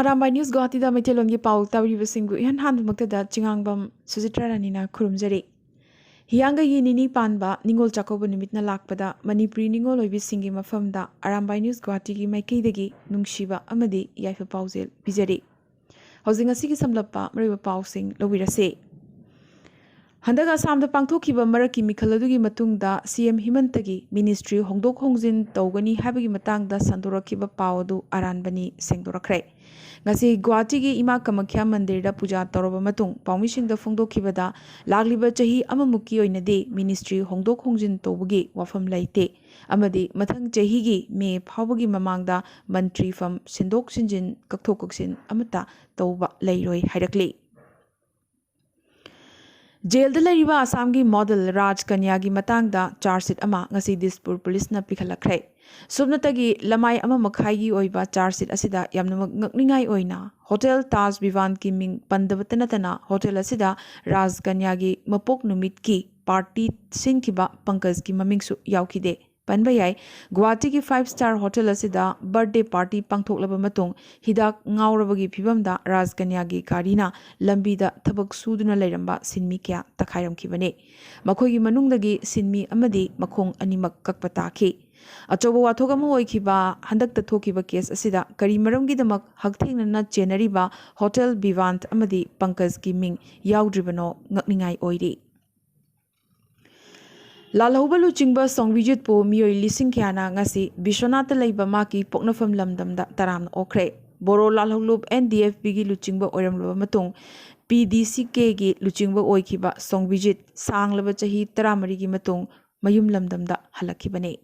Arambai News Guwahati da Metelongi Pau Tabribasingu Ihan Handumakta Chingangbam Sujitra Ranina Kurumjari. Hiyanga Yinini Panba Ningol Jacobo Nimitna Lakpada Manipuri Ningol Obisingi Mafamda Arambai News Guwahati gi Maikidagi Nungshiba Amadi Yaifa Pauzel Bijari. Housing a Sigi Samlapa Mariba Pausing Lowirase. Handaga Samda Pangtokiba Maraki Mikaladugi Matungda CM Himantagi Ministry Hongdok Hongzin Togani Habigi Matangda Sandorakiba Paudu Aranbani Sengdorakre. Ngasi Guwahati gi Ima Kamakya Mandirda Puja Toroba Matung Paumisingda Fongdokibada Lagliba Chahi Amamuki Oinade Ministry Hongdok Hongjin Tobugi Wafam Laite Amadi Mathang Chahigi Me Pawagi Mamangda Mantri Fam Sindok Sinjin Kakthokoksin Amata Toba Lairoi Hairakli Jail the Lariba Assamgi model Raj Kanyagi Matangda Charsit Ama Ngasi Dispur Police na Pikhalakre. Subnatagi Lamai Ama Makhagi Oiba Charsit Asida Yamna Ngningai Oina Hotel Taj Vivan Ki Ming Pandavatanatana Hotel Asida Raj Kanyagi Mapok Numit Ki Party Sinkiba Pankaz Ki Mamingsu Yaukide. Panbayai, Guwahati ki 5-star hotel asida birthday party pangthoklaba matung hidak ngaurabagi phibamda Raj Kanyagi garina lambida thabak suduna leiramba sinmi kya takhairamkibane makhoigi manungdagi sinmi amadi makhong animak kakpataki achoba wathogama oikiba handakta thokiba case asida kari maramgidamak hakthengna chenariba hotel Vivant amadi Pankaj ki ming yaudribano ngakningai oiri Lalhobalu chingba songwijit po mioi lising kyana ngasi Bishwanata leiba maki poknafam lamdamda taram okre Boro lalholub NDFB gi luchingba oiramlaba matung PDCK gi luchingba oikiba songwijit sanglaba chahi taramari gi matung mayum lamdamda halakibane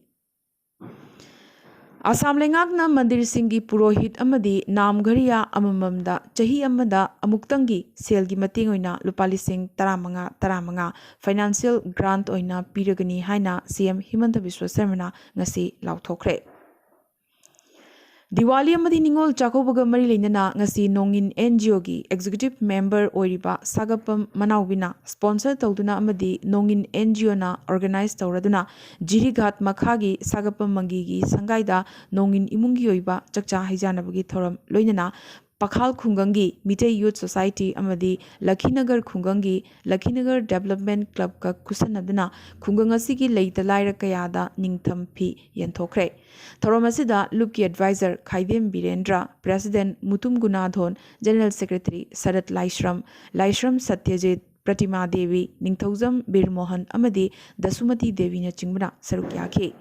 Assam Lengakna Mandir Singhi Purohit Amadi Namghariya Amamamda Chahi Amada Amuktangi Selgi Matingoina Lupalising Taramanga Financial Grant Oina Piragani Haina CM Himanta Biswa Sermana Ngasi Lauthokre Diwali Amadi Ningol Jacobaga Mari Lenana Ngasi Nongin NGO gi Executive Member Oiriba Sagapam Manawina Sponsor Tauduna Amadi Nongin NGO na Organize Tauraduna Jirighat Makhagi Sagapam Mangigi Sangaida Nongin Imungi Oiba Chakcha Hijanabagi Thoram Loinana Pakhal Khungangi Mitei Youth Society Amadi Lakhinagar Khungangi Lakhinagar Development Club ka kusanaduna Khungangasi Leita Laira Kayada Ningtham Phi Yenthokre Thoramasida Luki Advisor Khaidem Birendra President Mutum Gunadhon General Secretary Sarat Laishram Satyajit Pratima Devi Ningthauzam Bir Mohan Amadi Dasumati Devi na Chingbana Sarukyake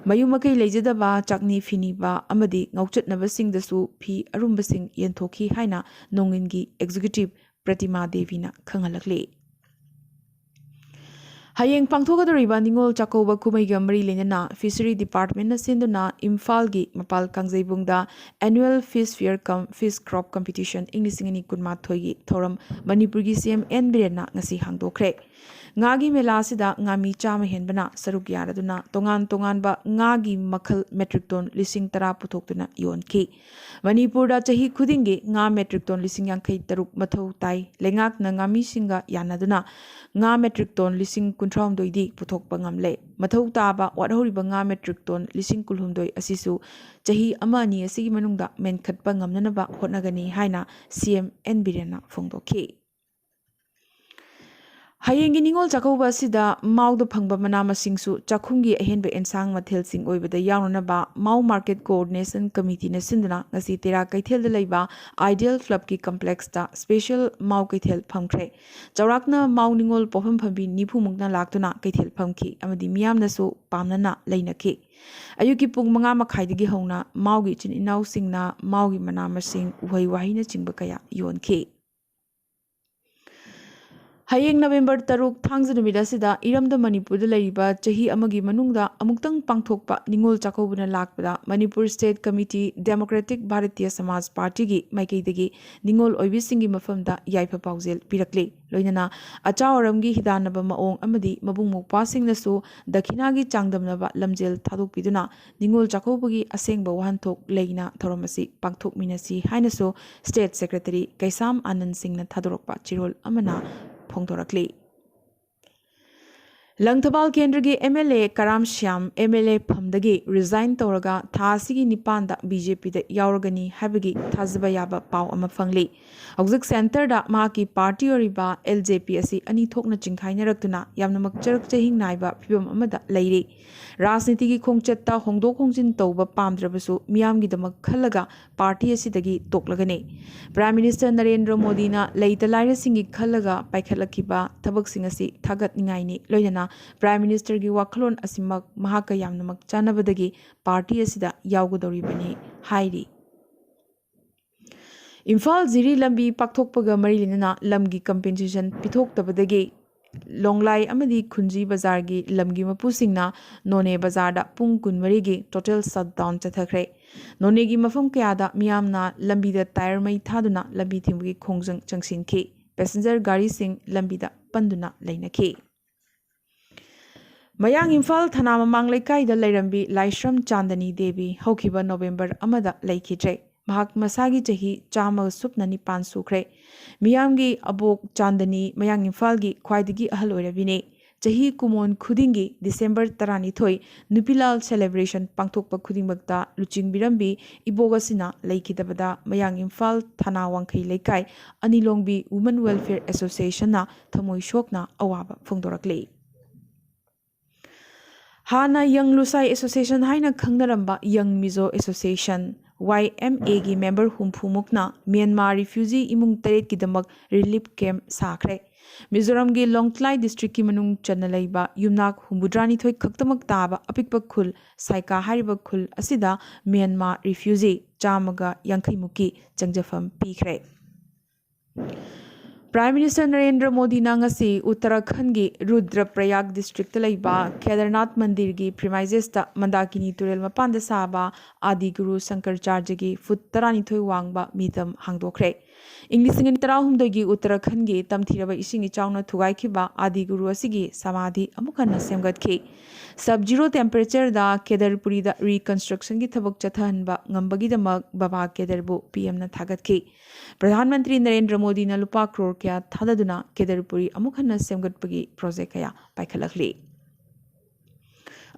Mayumakai Lejadaba Chakni Finiba Amadi Ngauchatnabasing Dasu Phi Arumbasing Yenthoki Haina Nongingi Executive Pratima Devi na Khangalakle Hayeng Pangthogadoriba Ningol Chakoba Kumaiga Mari Lenana Fishery Department na Sinduna Imphal gi Mapal Kangzaibungda Annual Fish Fair cum Fish Crop Competition Inglisingani Kunmathoi gi Thoram Manipur gi CM N Birena ngasi hangdokre Ngagi Mela sida ngami chama henbana saruk yaraduna tongan ba ngagi makhal metric ton lising tara puthokduna yonki Manipur da chahi khudingi nga metric ton lising yankai taruk mathau tai lengak na ngami singa yanaduna nga metric ton lising kunthram doidi puthokpa ngamle mathau taba wadhoriba nga metric ton lising kulhumdoi asisu chahi amani asigi manungda menkhatpa ngamnanaba hotnagani haina CM N Birena phongdokhi Hayengi Ningol Jacoba Sida Mauda Pangba Manama Singsu Chakungi Ahenbe Ensang Mathel Sing Oibada Yaunaba Mau Market Coordination Committee na Sinduna Ngasi Tera Kaithel de Leiba Ideal Club ki Complex ta Special Mau Kaithel Phamkre Chaurakna Mau Ningol Pofam Phambi Nipu Mungna Laktuna Kaithel Phamki Amadi Miyamna su Pamnana Lainaki Ayuki Pung Manga Makhaidigi Hongna Maugi Chin Inau Singna Maugi Manama Sing Uhai Wahina Chingbakaya Yonki Hayeng November Taruk Thangzanumida Sida Iramda Manipur the Laiba Chahi Amagi Manungda Amuktang Pangthokpa Ningol Chakobuna Lakpada Manipur State Committee Democratic Bharatiya Samaj Party gi Maikaidagi Ningol Oibisingi Mafamda Yaipa Pauzel Pirakli Loinana Achawaramgi Hidanaba Maong Amadi Mabung Mukpasing Nasu Dakhinagi Changdamnaba Lamjel Thaduk Piduna Ningol Chakobagi Asengba Wahantok Leina Thoramasi Pangthok Minasi Hainaso State Secretary Kaisam Anand Singh na Thadorokpa Chirol Amana Phongdorakli Langthabal ꯀꯦꯟꯗ꯭ꯔꯒꯤ MLA Karam Shyam MLA ꯐꯝꯗꯒꯤ resign ꯇꯧꯔꯒ ꯊꯥ ꯑꯁꯤꯒꯤ 9ꯗ BJPꯗ ꯌꯥꯎꯔꯒꯅꯤ ꯍꯥꯏꯕꯒꯤ ꯊꯥꯖꯕ ꯌꯥꯕ ꯄꯥꯎ ꯑꯃ ꯐꯪꯂꯤ꯫ ꯍꯧꯖꯤꯛ ꯁꯦꯟꯇꯔꯗ ꯃꯍꯥꯛꯀꯤ ꯄꯥꯔꯇꯤ ꯑꯣꯏꯔꯤꯕ LJP ꯑꯁꯤ ꯑꯅꯤ ꯊꯣꯛꯅ ꯆꯤꯡꯈꯥꯏꯅꯔꯛꯇꯨꯅ ꯌꯥꯝꯅꯃꯛ ꯆꯔꯛ ꯆꯍꯤꯡ ꯅꯥꯏꯕ ꯐꯤꯚꯝ ꯑꯃꯗ ꯂꯩꯔꯤ꯫ ꯔꯥꯖꯅꯤꯇꯤꯒꯤ ꯈꯣꯡꯆꯠꯇ ꯍꯣꯡꯗꯣꯛ ꯍꯣꯡꯖꯤꯟ ꯇꯧꯕ ꯄꯥꯝꯗ꯭ꯔꯕꯁꯨ ꯃꯤꯌꯥꯝꯒꯤꯗꯃꯛ ꯈꯜꯂꯒ ꯄꯥꯔꯇꯤ ꯑꯁꯤꯗꯒꯤ ꯇꯣꯛꯂꯒꯅꯤ꯫ ꯄ꯭ꯔꯥꯏꯝ ꯃꯤꯅꯤꯁꯇꯔ ꯅꯔꯦꯟꯗ꯭ꯔ ꯃꯣꯗꯤꯅ ꯂꯩꯇ ꯂꯥꯏꯔꯁꯤꯡꯒꯤ ꯈꯜꯂꯒ ꯄꯥꯏꯈꯠꯂꯛꯈꯤꯕ ꯊꯕꯛꯁꯤꯡ ꯑꯁꯤ ꯊꯥꯒꯠꯅꯤꯡꯉꯥꯏꯅꯤ, ꯂꯣꯏꯅꯅ ꯄ꯭ꯔꯥꯏꯝ ꯃꯤꯅꯤꯁꯇꯔꯒꯤ ꯋꯥꯈꯜꯂꯣꯟ ꯑꯁꯤꯃꯛ ꯃꯍꯥꯛꯀ ꯌꯥꯝꯅꯃꯛ ꯆꯥꯟꯅꯕꯗꯒꯤ ꯄꯥꯔꯇꯤ ꯑꯁꯤꯗ ꯌꯥꯎꯒꯗꯧꯔꯤꯕꯅꯤ ꯍꯥꯏꯔꯤ꯫ ꯏꯝꯐꯥꯜ ꯖꯤꯔꯤ ꯂꯝꯕꯤ ꯄꯥꯛꯊꯣꯛꯄꯒ ꯃꯔꯤ ꯂꯩꯅꯅ ꯂꯝꯒꯤ ꯀꯝꯄꯦꯟꯁꯦꯁꯟ ꯄꯤꯊꯣꯛꯇꯕꯗꯒꯤ ꯂꯣꯡꯂꯥꯏ ꯑꯃꯗꯤ ꯈꯨꯟꯖꯤ ꯕꯖꯥꯔꯒꯤ ꯂꯝꯒꯤ ꯃꯄꯨꯁꯤꯡꯅ ꯅꯣꯅꯦ ꯕꯖꯥꯔꯗ ꯄꯨꯡ 24ꯒꯤ ꯇꯣꯇꯦꯜ ꯁꯠꯗꯥꯎꯟ ꯆꯠꯊꯈ꯭ꯔꯦ꯫ ꯅꯣꯅꯦꯒꯤ ꯃꯐꯝ ꯀꯌꯥꯗ ꯃꯤꯌꯥꯝꯅ ꯂꯝꯕꯤꯗ ꯇꯥꯌꯔ ꯃꯩ ꯊꯥꯗꯨꯅ ꯂꯝꯕꯤ ꯊꯤꯡꯕꯒꯤ ꯈꯣꯡꯖꯪ ꯆꯪꯁꯤꯟꯈꯤ꯫ ꯄꯦꯁꯦꯟꯖꯔ ꯒꯥꯔꯤꯁꯤꯡ ꯂꯝꯕꯤꯗ ꯄꯟꯗꯨꯅ ꯂꯩꯅꯈꯤ꯫ ꯃꯌꯥꯡ ꯏꯝꯐꯥꯜ ꯊꯅꯥ ꯃꯃꯥꯡ ꯂꯩꯀꯥꯏꯗ ꯂꯩꯔꯝꯕꯤ ꯂꯥꯏꯁ꯭ꯔꯝ ꯆꯥꯟꯗꯅꯤ ꯗꯦꯕꯤ ꯍꯧꯈꯤꯕ ꯅꯣꯕꯦꯝꯕꯔ 1ꯗ ꯂꯩꯈꯤꯗ꯭ꯔꯦ꯫ ꯃꯍꯥꯛ ꯃꯁꯥꯒꯤ ꯆꯍꯤ 109 ꯁꯨꯈ꯭ꯔꯦ꯫ ꯃꯤꯌꯥꯝꯒꯤ ꯑꯕꯣꯛ ꯆꯥꯟꯗꯅꯤ ꯃꯌꯥꯡ ꯏꯝꯐꯥꯜꯒꯤ ꯈ꯭ꯋꯥꯏꯗꯒꯤ ꯑꯍꯜ ꯑꯣꯏꯔꯕꯤꯅꯤ꯫ ꯆꯍꯤ ꯀꯨꯃꯣꯟ ꯈꯨꯗꯤꯡꯒꯤ ꯗꯤꯁꯦꯝꯕꯔ 12 ꯅꯨꯄꯤꯂꯥꯜ ꯁꯦꯂꯦꯕ꯭ꯔꯦꯁꯟ ꯄꯥꯡꯊꯣꯛꯄ ꯈꯨꯗꯤꯡꯃꯛꯇ ꯂꯨꯆꯤꯡꯕꯤꯔꯝꯕꯤ ꯏꯕꯣꯛ ꯑꯁꯤꯅ ꯂꯩꯈꯤꯗꯕꯗ ꯃꯌꯥꯡ ꯏꯝꯐꯥꯜ ꯊꯅꯥ ꯋꯥꯡꯈꯩ ꯂꯩꯀꯥꯏ ꯑꯅꯤꯂꯣꯡꯕꯤ ꯋꯨꯃꯟ ꯋꯦꯜꯐꯤꯌꯔ ꯑꯦꯁꯣꯁꯤꯌꯦꯁꯟꯅ ꯊꯃꯣꯏ ꯁꯣꯛꯅ ꯑꯋꯥꯕ ꯐꯣꯡꯗꯣꯔꯛꯂꯤ꯫ ꯍꯥꯟꯅ ꯌꯪ ꯂꯨꯁꯥꯏ ꯑꯦꯁꯣꯁꯤꯌꯦꯁꯟ ꯍꯥꯏꯅ ꯈꯪꯅꯔꯝꯕ ꯌꯪ ꯃꯤꯖꯣ ꯑꯦꯁꯣꯁꯤꯌꯦꯁꯟ YMAꯒꯤ ꯃꯦꯝꯕꯔ 60ꯃꯨꯛꯅ ꯃ꯭ꯌꯥꯟꯃꯥꯔ ꯔꯤꯐ꯭ꯌꯨꯖꯤ ꯏꯃꯨꯡ 8ꯒꯤꯗꯃꯛ ꯔꯤꯂꯤꯐ ꯀꯦꯝꯞ ꯁꯥꯈ꯭ꯔꯦ꯫ ꯃꯤꯖꯣꯔꯥꯝꯒꯤ ꯂꯣꯡꯇ꯭ꯂꯥꯏ ꯗꯤꯁꯇ꯭ꯔꯤꯛꯀꯤ ꯃꯅꯨꯡ ꯆꯟꯅ ꯂꯩꯕ ꯌꯨꯝꯅꯥꯛ 62 ꯈꯛꯇꯃꯛ ꯇꯥꯕ ꯑꯄꯤꯛꯄ ꯈꯨꯜ ꯁꯥꯏꯀꯥ ꯍꯥꯏꯔꯤꯕ ꯈꯨꯜ ꯑꯁꯤꯗ ꯃ꯭ꯌꯥꯟꯃꯥꯔ ꯔꯤꯐ꯭ꯌꯨꯖꯤ 150ꯃꯨꯛꯀꯤ ꯆꯪꯖꯐꯝ ꯄꯤꯈ꯭ꯔꯦ꯫ ꯄ꯭ꯔꯥꯏꯝ ꯃꯤꯅꯤꯁꯇꯔ ꯅꯔꯦꯟꯗ꯭ꯔ ꯃꯣꯗꯤꯅ ꯉꯁꯤ ꯎꯠꯇꯔꯈꯟꯒꯤ ꯔꯨꯗ꯭ꯔꯄ꯭ꯔꯌꯥꯒ ꯗꯤꯁꯇ꯭ꯔꯤꯛꯇ ꯂꯩꯕ ꯀꯦꯗꯔꯅꯥꯊ ꯃꯟꯗꯤꯔꯒꯤ ꯄ꯭ꯔꯤꯃꯥꯏꯖꯦꯁꯇ ꯃꯟꯗꯥꯀꯤꯅꯤ ꯇꯨꯔꯦꯜ ꯃꯄꯥꯟꯗ ꯁꯥꯕ ꯑꯥꯗꯤꯒꯨꯔꯨ ꯁꯪꯀꯔꯆꯥꯔꯖꯒꯤ ꯐꯨꯠ 12 ꯋꯥꯡꯕ ꯃꯤꯇꯝ ꯍꯥꯡꯗꯣꯛꯈ꯭ꯔꯦ꯫ ꯏꯪ 2018ꯒꯤ ꯎꯠꯇꯔꯈꯟꯒꯤ ꯇꯝꯊꯤꯔꯕ ꯏꯁꯤꯡ ꯏꯆꯥꯎꯅ ꯊꯨꯒꯥꯏꯈꯤꯕ ꯑꯥꯗꯤꯒꯨꯔꯨ ꯑꯁꯤꯒꯤ ꯁꯃꯥꯙꯤ ꯑꯃꯨꯛ ꯍꯟꯅ ꯁꯦꯝꯒꯠꯈꯤ꯫ ꯁꯕ-ꯖꯤꯔꯣ ꯇꯦꯝꯄꯦꯔꯦꯆꯔꯗ ꯀꯦꯗꯔꯄꯨꯔꯤꯗ ꯔꯤꯀꯟꯁꯇ꯭ꯔꯛꯁꯟꯒꯤ ꯊꯕꯛ ꯆꯠꯊꯍꯟꯕ ꯉꯝꯕꯒꯤꯗꯃꯛ ꯕꯥꯕꯥ ꯀꯦꯗꯔꯕꯨ ꯄꯤꯑꯦꯝꯅ ꯊꯥꯒꯠꯈꯤ꯫ ꯄ꯭ꯔꯙꯥꯟ ꯃꯟꯇ꯭ꯔꯤ ꯅꯔꯦꯟꯗ꯭ꯔ ꯃꯣꯗꯤꯅ ꯂꯨꯄꯥ ꯀ꯭ꯔꯣꯔ ꯀꯌꯥ ꯊꯥꯗꯗꯨꯅ ꯀꯦꯗꯔꯄꯨꯔꯤ ꯑꯃꯨꯛ ꯍꯟꯅ ꯁꯦꯝꯒꯠꯄꯒꯤ ꯄ꯭ꯔꯣꯖꯦꯛ ꯀꯌꯥ ꯄꯥꯏꯈꯠꯂꯛꯂꯤ꯫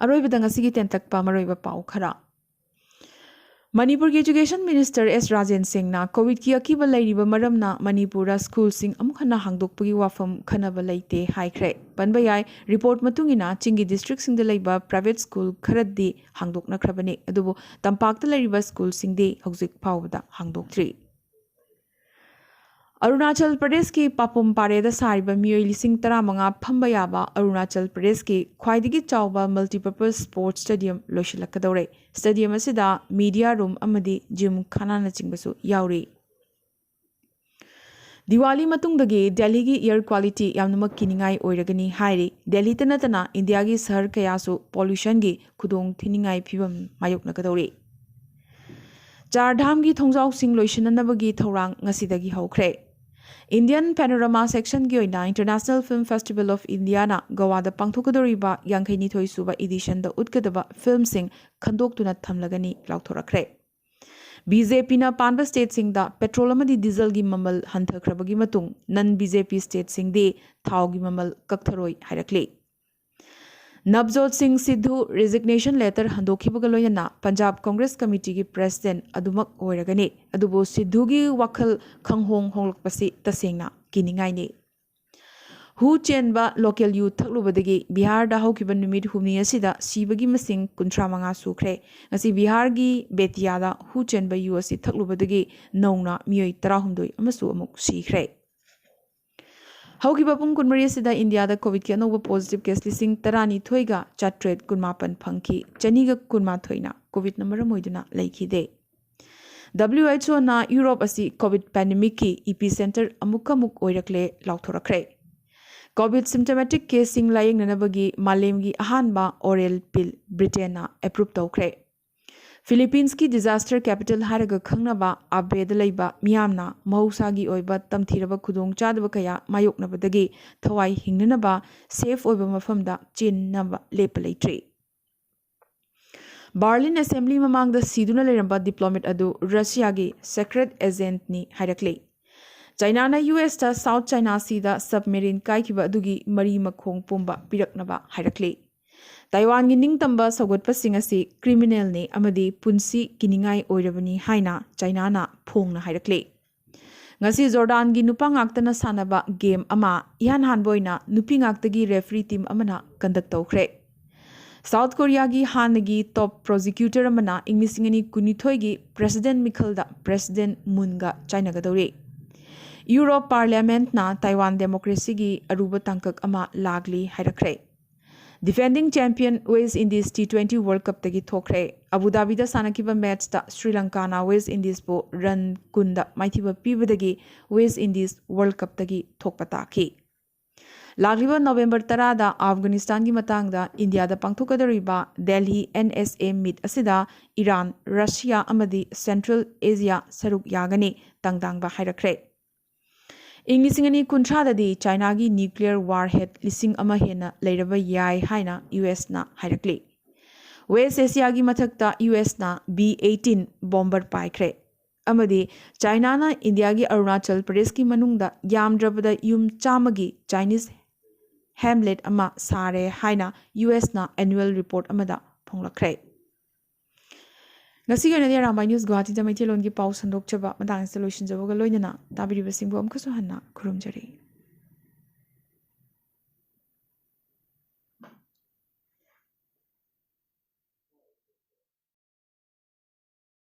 ꯑꯔꯣꯏꯕꯗ ꯉꯁꯤꯒꯤ ꯇꯦꯟꯇꯛꯄ ꯃꯔꯨꯑꯣꯏꯕ ꯄꯥꯎ ꯈꯔ꯫ ꯃꯅꯤꯄꯨꯔꯒꯤ ꯏꯗꯨꯀꯦꯁꯟ ꯃꯤꯅꯤꯁꯇꯔ S. ꯔꯥꯖꯦꯟ ꯁꯤꯡꯅ ꯀꯣꯚꯤꯗꯀꯤ ꯑꯀꯤꯕ ꯂꯩꯔꯤꯕ ꯃꯔꯝꯅ ꯃꯅꯤꯄꯨꯔꯗ ꯁ꯭ꯀꯨꯜꯁꯤꯡ ꯑꯃꯨꯛ ꯍꯟꯅ ꯍꯥꯡꯗꯣꯛꯄꯒꯤ ꯋꯥꯐꯝ ꯈꯟꯅꯕ ꯂꯩꯇꯦ ꯍꯥꯏꯈ꯭ꯔꯦ꯫ ꯄꯟꯕ ꯌꯥꯏ, ꯔꯤꯄꯣꯔꯠ ꯃꯇꯨꯡꯏꯟꯅ ꯆꯤꯡꯒꯤ ꯗꯤꯁꯇ꯭ꯔꯤꯛꯁꯤꯡꯗ ꯂꯩꯕ ꯄ꯭ꯔꯥꯏꯚꯦꯠ ꯁ꯭ꯀꯨꯜ ꯈꯔꯗꯤ ꯍꯥꯡꯗꯣꯛꯅꯈ꯭ꯔꯕꯅꯤ, ꯑꯗꯨꯕꯨ ꯇꯝꯄꯥꯛꯇ ꯂꯩꯔꯤꯕ ꯁ꯭ꯀꯨꯜꯁꯤꯡꯗꯤ ꯍꯧꯖꯤꯛ ꯐꯥꯎꯕꯗ ꯍꯥꯡꯗꯣꯛꯇ꯭ꯔꯤ꯫ ꯑꯔꯨꯅꯥꯆꯜ ꯄ꯭ꯔꯗꯦꯁꯀꯤ ꯄꯥꯄꯨꯝ ꯄꯥꯔꯦꯗ ꯁꯥꯔꯤꯕ ꯃꯤꯑꯣꯏ 15,000 ꯐꯝꯕ ꯌꯥꯕ ꯑꯔꯨꯅꯥꯆꯜ ꯄ꯭ꯔꯗꯦꯁꯀꯤ ꯈ꯭ꯋꯥꯏꯗꯒꯤ ꯆꯥꯎꯕ ꯃꯜꯇꯤꯄꯔꯄꯁ ꯁ꯭ꯄꯣꯔꯠꯁ ꯁ꯭ꯇꯦꯗꯤꯌꯝ ꯂꯣꯏꯁꯤꯜꯂꯛꯀꯗꯧꯔꯦ꯫ ꯁ꯭ꯇꯦꯗꯤꯌꯝ ꯑꯁꯤꯗ ꯃꯤꯗꯤꯌꯥ ꯔꯨꯝ ꯑꯃꯗꯤ ꯖꯤꯝ ꯈꯥꯅꯥꯅꯆꯤꯡꯕꯁꯨ ꯌꯥꯎꯔꯤ꯫ ꯗꯤꯋꯥꯂꯤ ꯃꯇꯨꯡꯗꯒꯤ ꯗꯦꯜꯂꯤꯒꯤ ꯏꯌꯔ ꯀ꯭ꯋꯥꯂꯤꯇꯤ ꯌꯥꯝꯅꯃꯛ ꯀꯤꯅꯤꯡꯉꯥꯏ ꯑꯣꯏꯔꯒꯅꯤ ꯍꯥꯏꯔꯤ꯫ ꯗꯦꯜꯂꯤꯇ ꯅꯠꯇꯅ ꯏꯟꯗꯤꯌꯥꯒꯤ ꯁꯍꯔ ꯀꯌꯥꯁꯨ ꯄꯣꯂꯨꯁꯟꯒꯤ ꯈꯨꯗꯣꯡꯊꯤꯅꯤꯡꯉꯥꯏ ꯐꯤꯚꯝ ꯃꯥꯌꯣꯛꯅꯒꯗꯧꯔꯤ꯫ ꯆꯥꯔꯙꯥꯝꯒꯤ ꯊꯣꯡꯖꯥꯎꯁꯤꯡ ꯂꯣꯏꯁꯤꯟꯅꯅꯕꯒꯤ ꯊꯧꯔꯥꯡ ꯉꯁꯤꯗꯒꯤ ꯍꯧꯈ꯭ꯔꯦ꯫ ꯏꯟꯗꯤꯌꯟ ꯄꯦꯅꯣꯔꯥꯃꯥ ꯁꯦꯛꯁꯟꯒꯤ ꯑꯣꯏꯅ ꯏꯟꯇꯔꯅꯦꯁꯅꯦꯜ ꯐꯤꯜꯝ ꯐꯦꯁꯇꯤꯚꯦꯜ ꯑꯣꯐ ꯏꯟꯗꯤꯌꯥꯅ ꯒꯣꯋꯥꯗ ꯄꯥꯡꯊꯣꯛꯀꯗꯧꯔꯤꯕ 52 ꯁꯨꯕ ꯏꯗꯤꯁꯟꯗ ꯎꯠꯀꯗꯕ ꯐꯤꯜꯝꯁꯤꯡ ꯈꯟꯗꯣꯛꯇꯨꯅ ꯊꯝꯂꯒꯅꯤ ꯂꯥꯎꯊꯣꯔꯛꯈ꯭ꯔꯦ꯫ ꯕꯤ.ꯖꯦ.ꯄꯤꯅ ꯄꯥꯟꯕ ꯁ꯭ꯇꯦꯠꯁꯤꯡꯗ ꯄꯦꯇ꯭ꯔꯣꯜ ꯑꯃꯗꯤ ꯗꯤꯖꯜꯒꯤ ꯃꯃꯜ ꯍꯟꯊꯈ꯭ꯔꯕꯒꯤ ꯃꯇꯨꯡ ꯅꯟ ꯕꯤ.ꯖꯦ.ꯄꯤ ꯁ꯭ꯇꯦꯠꯁꯤꯡꯗꯤ ꯊꯥꯎꯒꯤ ꯃꯃꯜ ꯀꯛꯊꯔꯣꯏ ꯍꯥꯏꯔꯛꯂꯤ꯫ ꯅꯕꯖꯣꯠ ꯁꯤꯡ ꯁꯤꯙꯨ ꯔꯤꯖꯤꯒꯅꯦꯁꯟ ꯂꯦꯇꯔ ꯍꯟꯗꯣꯛꯈꯤꯕꯒ ꯂꯣꯏꯅꯅ ꯄꯟꯖꯥꯕ ꯀꯣꯡꯒ꯭ꯔꯦꯁ ꯀꯃꯤꯇꯤꯒꯤ ꯄ꯭ꯔꯦꯁꯤꯗꯦꯟꯠ ꯑꯗꯨꯃꯛ ꯑꯣꯏꯔꯒꯅꯤ, ꯑꯗꯨꯕꯨ ꯁꯤꯙꯨꯒꯤ ꯋꯥꯈꯜ ꯈꯪꯍꯣꯡ ꯍꯣꯡꯂꯛꯄꯁꯤ ꯇꯁꯦꯡꯅ ꯀꯤꯅꯤꯡꯉꯥꯏꯅꯤ꯫ ꯍꯨ ꯆꯦꯟꯕ ꯂꯣꯀꯦꯜ ꯌꯨ ꯊꯛꯂꯨꯕꯗꯒꯤ ꯕꯤꯍꯥꯔꯗ ꯍꯧꯈꯤꯕ ꯅꯨꯃꯤꯠ ꯍꯨꯝꯅꯤ ꯑꯁꯤꯗ ꯁꯤꯕꯒꯤ ꯃꯁꯤꯡ 35 ꯁꯨꯈ꯭ꯔꯦ꯫ ꯉꯁꯤ ꯕꯤꯍꯥꯔꯒꯤ ꯕꯦꯇꯤꯌꯥꯗ ꯍꯨ ꯆꯦꯟꯕ ꯌꯨ ꯑꯁꯤ ꯊꯛꯂꯨꯕꯗꯒꯤ ꯅꯧꯅ ꯃꯤꯑꯣꯏ 18 ꯑꯃꯁꯨ ꯑꯃꯨꯛ ꯁꯤꯈ꯭ꯔꯦ꯫ ꯍꯧꯈꯤꯕ ꯄꯨꯡ 24 ꯑꯁꯤꯗ ꯏꯟꯗꯤꯌꯥꯗ ꯀꯣꯚꯤꯗꯀꯤ ꯑꯅꯧꯕ ꯄꯣꯖꯤꯇꯤꯚ ꯀꯦꯁ 12,917 ꯐꯪꯈꯤ꯫ 212ꯅ ꯀꯣꯚꯤꯗꯅ ꯃꯔꯝ ꯑꯣꯏꯗꯨꯅ ꯂꯩꯈꯤꯗꯦ꯫ WHO ꯅ ꯌꯨꯔꯣꯞ ꯑꯁꯤ ꯀꯣꯚꯤꯗ ꯄꯦꯟꯗꯦꯃꯤꯛꯀꯤ ꯏꯄꯤꯁꯦꯟꯇꯔ ꯑꯃꯨꯛ ꯑꯣꯏꯔꯛꯂꯦ ꯂꯥꯎꯊꯣꯔꯛꯈ꯭ꯔꯦ꯫ ꯀꯣꯚꯤꯗ ꯁꯤꯝꯞꯇꯣꯃꯦꯇꯤꯛ ꯀꯦꯁꯁꯤꯡ ꯂꯥꯌꯦꯡꯅꯅꯕꯒꯤ ꯃꯥꯂꯦꯝꯒꯤ ꯑꯍꯥꯟꯕ ꯑꯣꯔꯦꯜ ꯄꯤꯜ ꯕ꯭ꯔꯤꯇꯦꯟꯅ ꯑꯦꯄ꯭ꯔꯨꯞ ꯇꯧꯈ꯭ꯔꯦ꯫ ꯐꯤꯂꯤꯄꯤꯟꯁꯀꯤ ꯗꯤꯖꯥꯁꯇꯔ ꯀꯦꯄꯤꯇꯦꯜ ꯍꯥꯏꯔꯒ ꯈꯪꯅꯕ ꯑꯕꯦꯗ ꯂꯩꯕ ꯃꯤꯌꯥꯝꯅ ꯃꯍꯧꯁꯥꯒꯤ ꯑꯣꯏꯕ ꯇꯝꯊꯤꯔꯕ ꯈꯨꯗꯣꯡꯆꯥꯗꯕ ꯀꯌꯥ ꯃꯥꯌꯣꯛꯅꯕꯗꯒꯤ ꯊꯋꯥꯏ ꯍꯤꯡꯅꯅꯕ ꯁꯦꯐ ꯑꯣꯏꯕ ꯃꯐꯝꯗ ꯆꯦꯟꯅꯕ ꯂꯦꯞꯄ ꯂꯩꯇ꯭ꯔꯤ꯫ ꯕꯥꯔꯂꯤꯟ ꯑꯦꯁꯦꯝꯕ꯭ꯂꯤ ꯃꯃꯥꯡꯗ ꯁꯤꯗꯨꯅ ꯂꯩꯔꯝꯕ ꯗꯤꯄ꯭ꯂꯣꯃꯦꯠ ꯑꯗꯨ ꯔꯁꯤꯌꯥꯒꯤ secret ꯑꯦꯖꯦꯟꯠꯅꯤ ꯍꯥꯏꯔꯛꯂꯤ꯫ China na US ta South China Sea da submarine kaikiba adugi mari makhong pumba piraknaba hairakle. Taiwan gi ningtamba saugotpasing asi criminal ne amadi punsi kiningai oirabani haina China na phongna hairakle. Ngasi Jordan gi nupa ngaktana sanaba game ama ihan hanboina nupi ngaktagi referee team amana conduct tawkhre. South Korea gi hanagi top prosecutor amana inglisingani kunithoi gi President Mikhalda President Moon ga China ga dawre. Europe Parliament na Taiwan democracy gi aruba tangkak ama lagli hairakre. Defending champion West Indies T20 World Cup tagi thokre. Abu Dhabi da sanakiba match ta Sri Lanka na West Indies bo run kunda maithiba pibadagi West Indies World Cup tagi thokpataki. Lagliba November 10 da Afghanistan gi matang da India da pangthokadariba Delhi NSA meet asida Iran, Russia amadi Central Asia saruk yagani tangdang ba hairakre. Inglisingani kuntrada di China gi nuclear warhead lising ama hena leiraba yai haina US na hairakle. West Asia gi mathakta US na B-18 bomber paikre. Amadi China na India gi Arunachal Pradesh ki manungda yamdrabada yum chamagi Chinese hamlet ama sare haina US na annual report amada phonglakre. Ngasi gana dia Arambai News Guwahati da Maithilon gi pau sandok chaba matang solution jaboga loinana tabiri basingbo amkaso hanna kurumjari.